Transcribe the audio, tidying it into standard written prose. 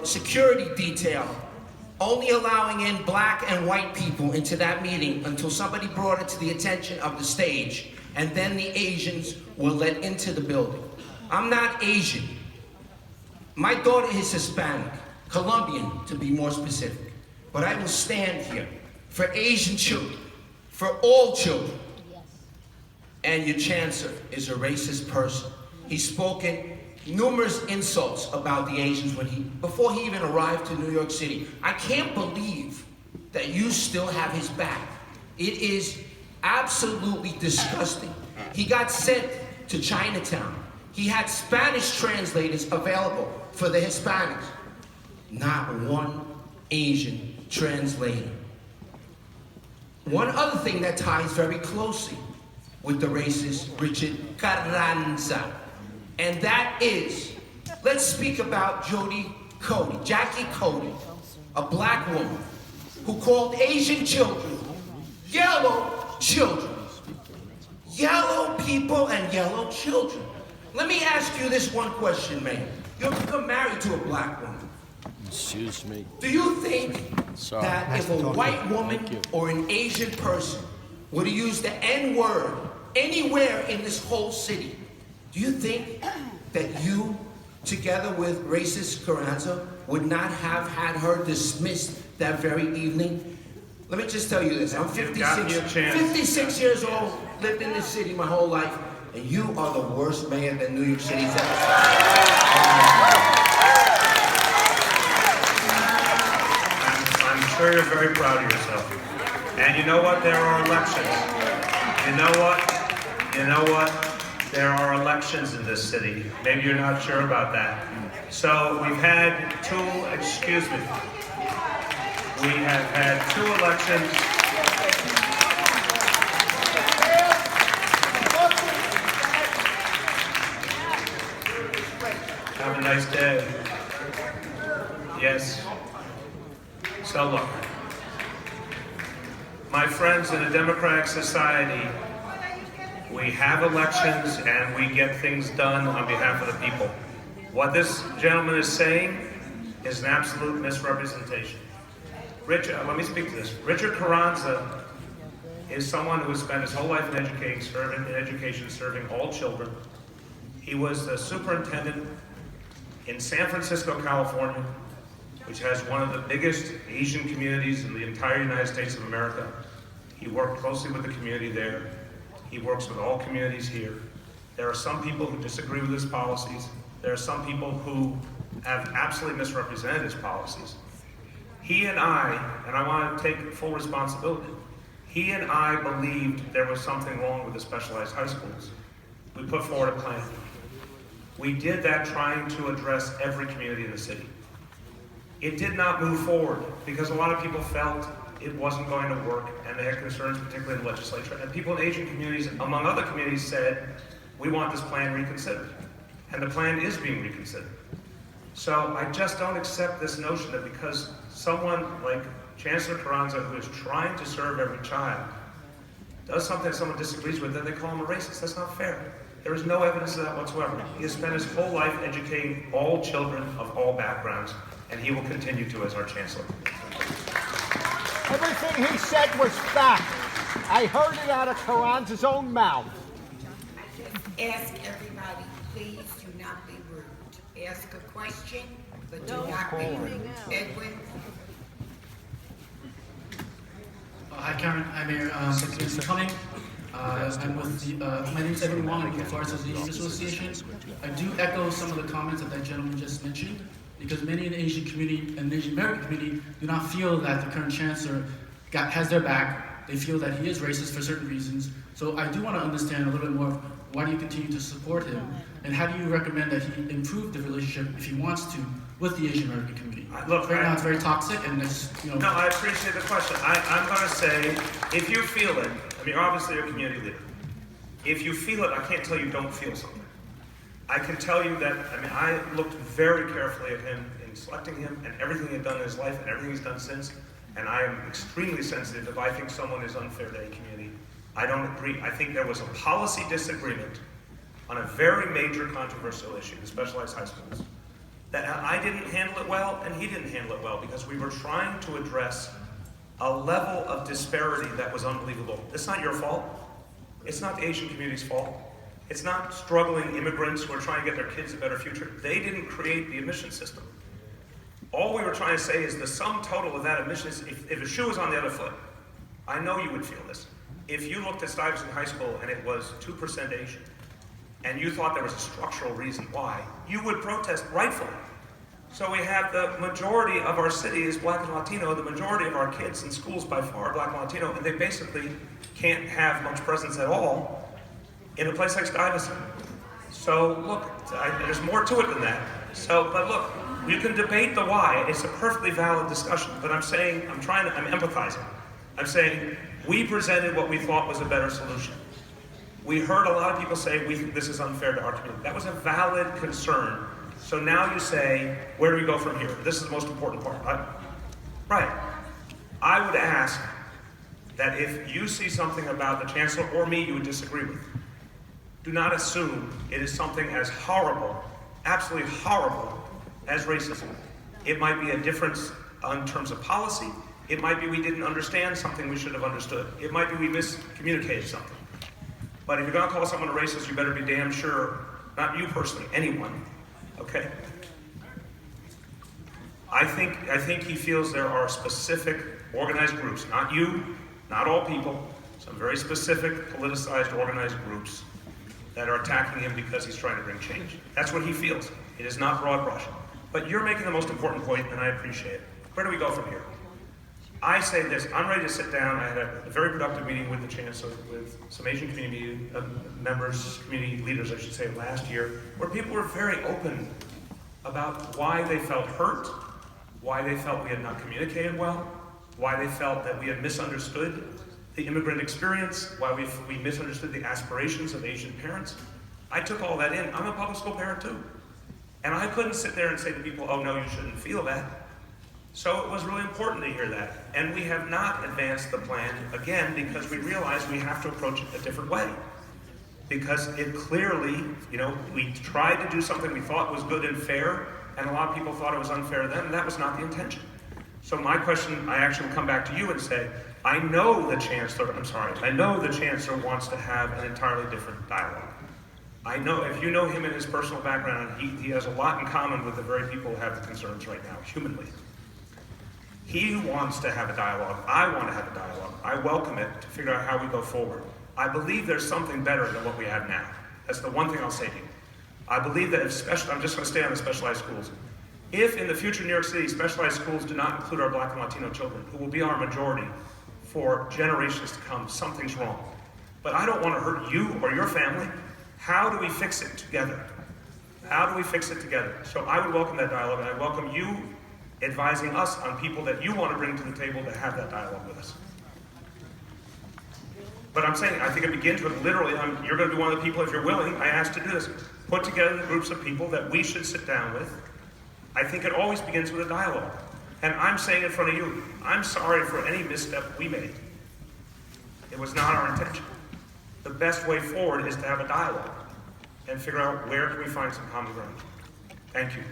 security detail, only allowing in black and white people into that meeting until somebody brought it to the attention of the stage, and then the Asians were let into the building. I'm not Asian. My daughter is Hispanic, Colombian to be more specific. But I will stand here for Asian children, for all children. And your chancellor is a racist person. He's spoken numerous insults about the Asians before he even arrived to New York City. I can't believe that you still have his back. It is absolutely disgusting. He got sent to Chinatown. He had Spanish translators available for the Hispanics. Not one Asian translator. One other thing that ties very closely with the racist Richard Carranza, and that is, let's speak about Jackie Cody, a black woman who called Asian children yellow children. Yellow people and yellow children. Let me ask you this one question, man. You're married to a black woman. Excuse me. Do you think that if a white woman or an Asian person were to use the N-word anywhere in this whole city, do you think that you, together with racist Carranza, would not have had her dismissed that very evening? Let me just tell you this. I'm 56 years old, lived in this city my whole life, and you are the worst mayor that New York City's ever had. I'm sure you're very proud of yourself. And you know what? There are elections. You know what? There are elections in this city. Maybe you're not sure about that. So we've had we have had 2 elections. Have a nice day. Yes. So look, my friends, in a democratic society, we have elections and we get things done on behalf of the people. What this gentleman is saying is an absolute misrepresentation. Let me speak to this. Richard Carranza is someone who has spent his whole life in education, serving all children. He was the superintendent in San Francisco, California, which has one of the biggest Asian communities in the entire United States of America. He worked closely with the community there. He works with all communities here. There are some people who disagree with his policies. There are some people who have absolutely misrepresented his policies. He and I want to take full responsibility, he and I believed there was something wrong with the specialized high schools. We put forward a plan. We did that trying to address every community in the city. It did not move forward because a lot of people felt it wasn't going to work, and they had concerns, particularly in the legislature. And people in Asian communities, among other communities, said, we want this plan reconsidered. And the plan is being reconsidered. So I just don't accept this notion that because someone like Chancellor Carranza, who is trying to serve every child, does something that someone disagrees with, then they call him a racist. That's not fair. There is no evidence of that whatsoever. He has spent his whole life educating all children of all backgrounds, and he will continue to as our chancellor. Everything he said was fact. I heard it out of Carranza's own mouth. Ask everybody, please do not be rude. Ask a question, but do not be rude. Edwin? Hi, Karen. Hi, Mayor. Thanks for coming. I'm with my name is Edwin Wong. I'm with the Florida Asian Association. I do echo some of the comments that gentleman just mentioned, because many in the Asian community and the Asian American community do not feel that the current chancellor has their back. They feel that he is racist for certain reasons. So I do want to understand a little bit more of why do you continue to support him, and how do you recommend that he improve the relationship, if he wants to, with the Asian American community? Look, right now it's very toxic, and it's, No, I appreciate the question. I'm going to say, if you feel it, you're obviously a community leader. If you feel it, I can't tell you don't feel something. I can tell you that, I looked very carefully at him in selecting him and everything he'd done in his life and everything he's done since, and I am extremely sensitive if I think someone is unfair to a community. I don't agree. I think there was a policy disagreement on a very major controversial issue, the specialized high schools. that I didn't handle it well and he didn't handle it well because we were trying to address a level of disparity that was unbelievable. It's not your fault. It's not the Asian community's fault. It's not struggling immigrants who are trying to get their kids a better future. They didn't create the admission system. All we were trying to say is the sum total of that admission is, if a shoe was on the other foot, I know you would feel this. If you looked at Stuyvesant High School and it was 2% Asian, and you thought there was a structural reason why, you would protest rightfully. So we have the majority of our city is Black and Latino, the majority of our kids in schools by far are Black and Latino, and they basically can't have much presence at all in a place like Stuyvesant. So look, there's more to it than that. But look, you can debate the why. It's a perfectly valid discussion, but I'm empathizing. I'm saying we presented what we thought was a better solution. We heard a lot of people say, we think this is unfair to our community. That was a valid concern. So now you say, where do we go from here? This is the most important part. Right. I would ask that if you see something about the chancellor or me you would disagree with, do not assume it is something as horrible, absolutely horrible, as racism. It might be a difference in terms of policy. It might be we didn't understand something we should have understood. It might be we miscommunicated something. But if you're gonna call someone a racist, you better be damn sure, not you personally, anyone, okay? I think he feels there are specific organized groups, not you, not all people, some very specific politicized organized groups that are attacking him because he's trying to bring change. That's what he feels. It is not broad brush. But you're making the most important point, and I appreciate it. Where do we go from here? I say this, I'm ready to sit down. I had a very productive meeting with the chancellor, with some Asian community members, community leaders, I should say, last year, where people were very open about why they felt hurt, why they felt we had not communicated well, why they felt that we had misunderstood the immigrant experience, why we misunderstood the aspirations of Asian parents. I took all that in. I'm a public school parent too. And I couldn't sit there and say to people, oh no, you shouldn't feel that. So it was really important to hear that. And we have not advanced the plan, again, because we realized we have to approach it a different way. Because it clearly, we tried to do something we thought was good and fair, and a lot of people thought it was unfair to them, and that was not the intention. So my question, I actually will come back to you and say, I know the chancellor wants to have an entirely different dialogue. I know, if you know him and his personal background, he has a lot in common with the very people who have the concerns right now, humanly. He wants to have a dialogue. I want to have a dialogue. I welcome it to figure out how we go forward. I believe there's something better than what we have now. That's the one thing I'll say to you. I believe that I'm just going to stay on the specialized schools. If in the future New York City, specialized schools do not include our Black and Latino children, who will be our majority for generations to come, something's wrong. But I don't want to hurt you or your family. How do we fix it together? How do we fix it together? So I would welcome that dialogue, and I welcome you advising us on people that you want to bring to the table to have that dialogue with us. But I'm saying, I think it begins with literally, you're going to be one of the people, if you're willing, I asked to do this, put together the groups of people that we should sit down with. I think it always begins with a dialogue. And I'm saying in front of you, I'm sorry for any misstep we made. It was not our intention. The best way forward is to have a dialogue and figure out where can we find some common ground. Thank you.